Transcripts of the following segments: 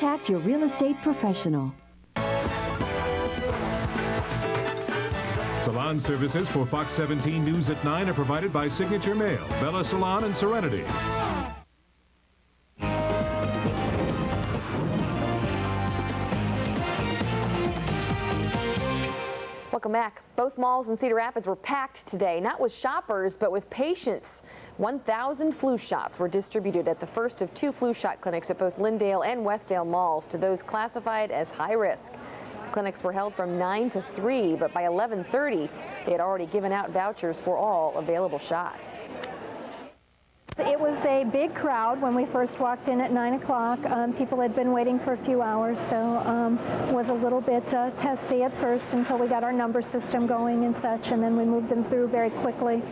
contact your real estate professional. Salon services for Fox 17 News at 9 are provided by Signature Mail, Bella Salon, and Serenity. Welcome back. Both malls in Cedar Rapids were packed today, not with shoppers, but with patients. 1,000 flu shots were distributed at the first of 2 flu shot clinics at both Lyndale and Westdale malls to those classified as high risk. Clinics were held from 9 to 3, but by 11:30, they had already given out vouchers for all available shots. It was a big crowd when we first walked in at 9 o'clock. People had been waiting for a few hours, so it was a little bit testy at first until we got our number system going and such, and then we moved them through very quickly.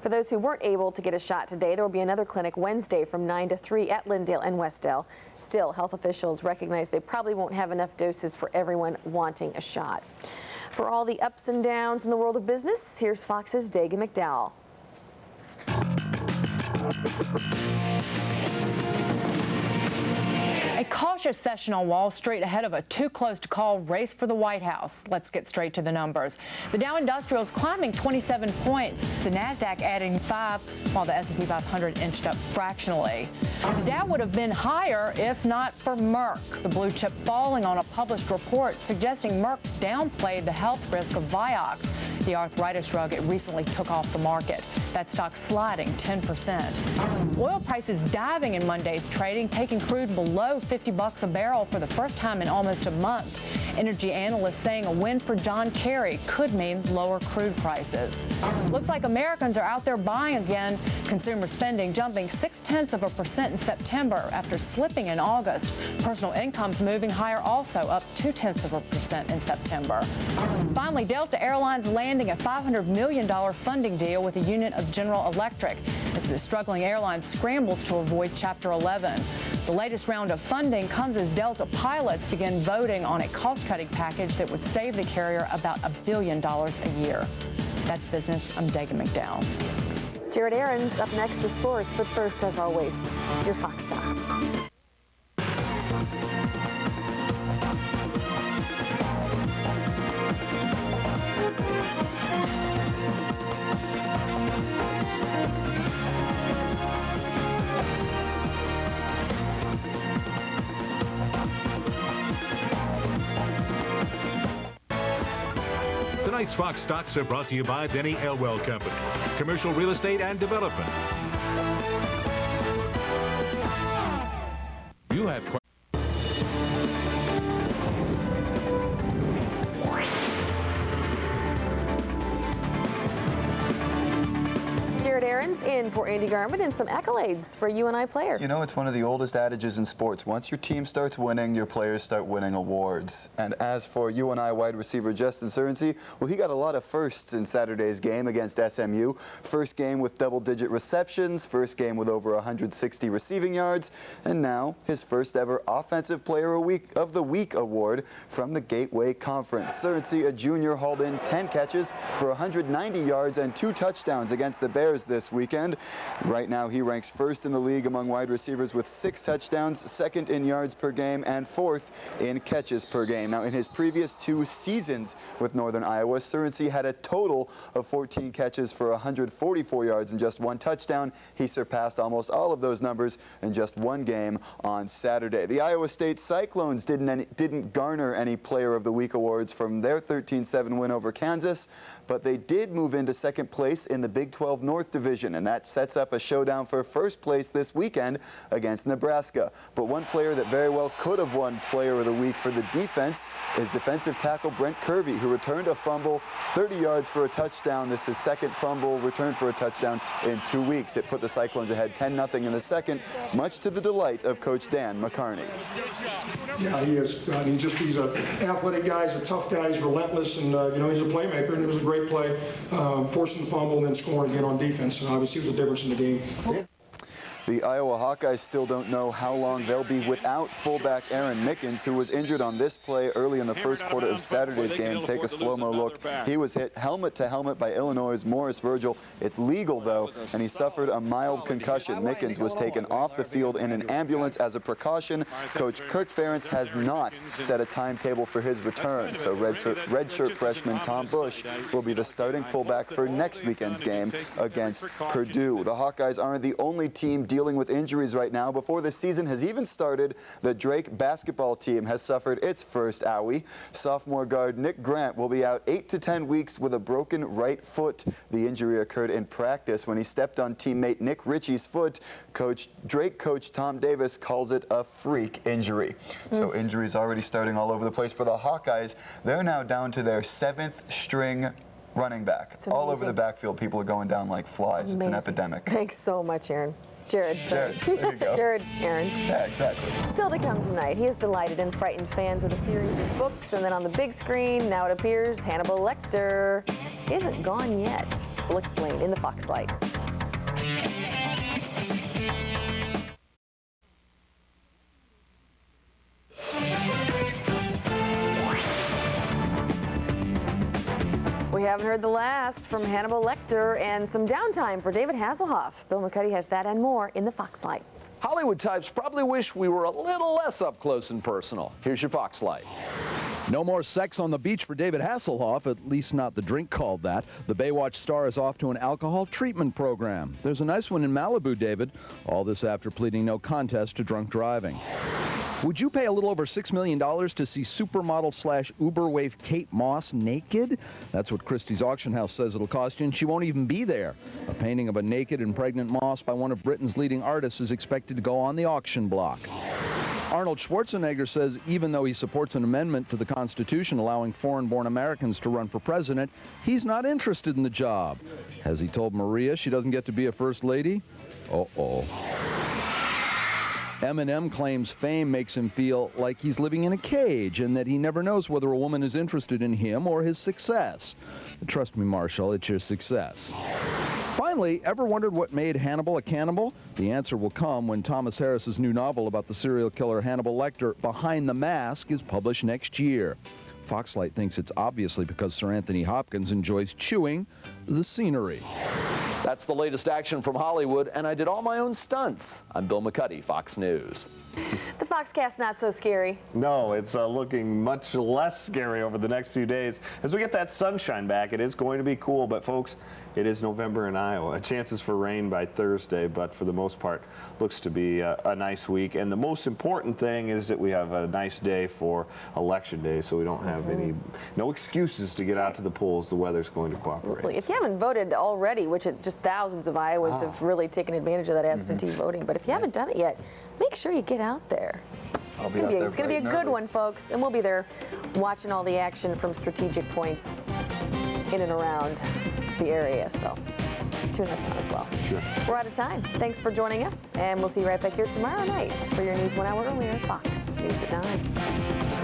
For those who weren't able to get a shot today, there will be another clinic Wednesday from 9 to 3 at Lyndale and Westdale. Still, health officials recognize they probably won't have enough doses for everyone wanting a shot. For all the ups and downs in the world of business, here's Fox's Dagan McDowell. A cautious session on Wall Street ahead of a too-close-to-call race for the White House. Let's get straight to the numbers. The Dow Industrials climbing 27 points, the NASDAQ adding 5, while the S&P 500 inched up fractionally. The Dow would have been higher if not for Merck, the blue chip falling on a published report suggesting Merck downplayed the health risk of Vioxx, the arthritis drug it recently took off the market. That stock sliding 10%. Oil prices diving in Monday's trading, taking crude below $50 a barrel for the first time in almost a month. Energy analysts saying a win for John Kerry could mean lower crude prices. Looks like Americans are out there buying again. Consumer spending jumping 0.6% in September after slipping in August. Personal incomes moving higher, also up 0.2% in September. Finally, Delta Airlines landing a $500 million funding deal with a unit of General Electric as the struggling airline scrambles to avoid Chapter 11. The latest round of funding comes as Delta pilots begin voting on a cost-cutting package that would save the carrier about $1 billion a year. That's business. I'm Dagan McDowell. Jared Aarons up next with sports, but first, as always, your Fox stocks. Tonight's Fox stocks are brought to you by Denny Elwell Company, Commercial Real Estate and Development. You have Jared Aarons in for Andy Garment and some accolades for UNI player. You know, it's one of the oldest adages in sports. Once your team starts winning, your players start winning awards. And as for UNI wide receiver Justin Cernsey, well, he got a lot of firsts in Saturday's game against SMU. First game with double-digit receptions, first game with over 160 receiving yards, and now his first ever Offensive Player of the Week award from the Gateway Conference. Cernsey, a junior, hauled in 10 catches for 190 yards and 2 touchdowns against the Bears this weekend. Right now he ranks first in the league among wide receivers with 6 touchdowns, second in yards per game, and fourth in catches per game. Now in his previous 2 seasons with Northern Iowa, Cernsey had a total of 14 catches for 144 yards and just 1 touchdown. He surpassed almost all of those numbers in just 1 game on Saturday. The Iowa State Cyclones didn't garner any Player of the Week awards from their 13-7 win over Kansas, but they did move into second place in the Big 12 North Division, and that sets up a showdown for first place this weekend against Nebraska. But one player that very well could have won Player of the Week for the defense is defensive tackle Brent Kirby, who returned a fumble, 30 yards for a touchdown. This is his second fumble return for a touchdown in 2 weeks. It put the Cyclones ahead 10-0 in the second, much to the delight of Coach Dan McCarney. Yeah, he is. He's an athletic guy. He's a tough guy. He's relentless, and you know, he's a playmaker. And it was a great play, forcing the fumble and then scoring again on defense. And obviously, it was a difference in the game. The Iowa Hawkeyes still don't know how long they'll be without fullback Aaron Mickens, who was injured on this play early in the first quarter of Saturday's game. Take a slow-mo look. He was hit helmet to helmet by Illinois' Morris Virgil. It's legal, though, and he suffered a mild concussion. Mickens was taken off the field in an ambulance as a precaution. Coach Kirk Ferentz has not set a timetable for his return, so redshirt freshman Tom Bush will be the starting fullback for next weekend's game against Purdue. The Hawkeyes aren't the only team dealing with injuries right now. Before the season has even started, the Drake basketball team has suffered its first owie. Sophomore guard Nick Grant will be out 8 to 10 weeks with a broken right foot. The injury occurred in practice when he stepped on teammate Nick Ritchie's foot. Drake coach Tom Davis calls it a freak injury. So injuries already starting all over the place for the Hawkeyes. They're now down to their 7th string running back. All over the backfield, people are going down like flies. It's an epidemic. Thanks so much, Aaron. Jared, sorry. Jared, there you go. Jared Aarons. Yeah, exactly. Still to come tonight, he has delighted and frightened fans with a series of books, and then on the big screen, now it appears Hannibal Lecter isn't gone yet. We'll explain in the Fox Light. We haven't heard the last from Hannibal Lecter, and some downtime for David Hasselhoff. Bill McCuddy has that and more in the Fox Light. Hollywood types probably wish we were a little less up close and personal. Here's your Fox Light. No more sex on the beach for David Hasselhoff, at least not the drink called that. The Baywatch star is off to an alcohol treatment program. There's a nice one in Malibu, David. All this after pleading no contest to drunk driving. Would you pay a little over $6 million to see supermodel / Uber wave Kate Moss naked? That's what Christie's auction house says it'll cost you, and she won't even be there. A painting of a naked and pregnant Moss by one of Britain's leading artists is expected to go on the auction block. Arnold Schwarzenegger says even though he supports an amendment to the Constitution allowing foreign-born Americans to run for president, he's not interested in the job. Has he told Maria she doesn't get to be a first lady? Uh-oh. Eminem claims fame makes him feel like he's living in a cage and that he never knows whether a woman is interested in him or his success. Trust me, Marshall, it's your success. Finally, ever wondered what made Hannibal a cannibal? The answer will come when Thomas Harris's new novel about the serial killer Hannibal Lecter, Behind the Mask, is published next year. Foxlight thinks it's obviously because Sir Anthony Hopkins enjoys chewing the scenery. That's the latest action from Hollywood, and I did all my own stunts. I'm Bill McCuddy, Fox News. The Foxcast not so scary. No, it's looking much less scary over the next few days. As we get that sunshine back, it is going to be cool, but folks, it is November in Iowa. Chances for rain by Thursday, but for the most part, looks to be a nice week. And the most important thing is that we have a nice day for Election Day, so we don't have no excuses to get out to the polls. The weather's going to cooperate. Absolutely. If you haven't voted already, which just thousands of Iowans have really taken advantage of that absentee voting, but if you haven't done it yet, make sure you get out there. I'll be out there. It's going to be a good one, folks, and we'll be there watching all the action from strategic points in and around the area, so tune us on as well. Sure. We're out of time. Thanks for joining us, and we'll see you right back here tomorrow night for your news 1 hour earlier, Fox News at 9.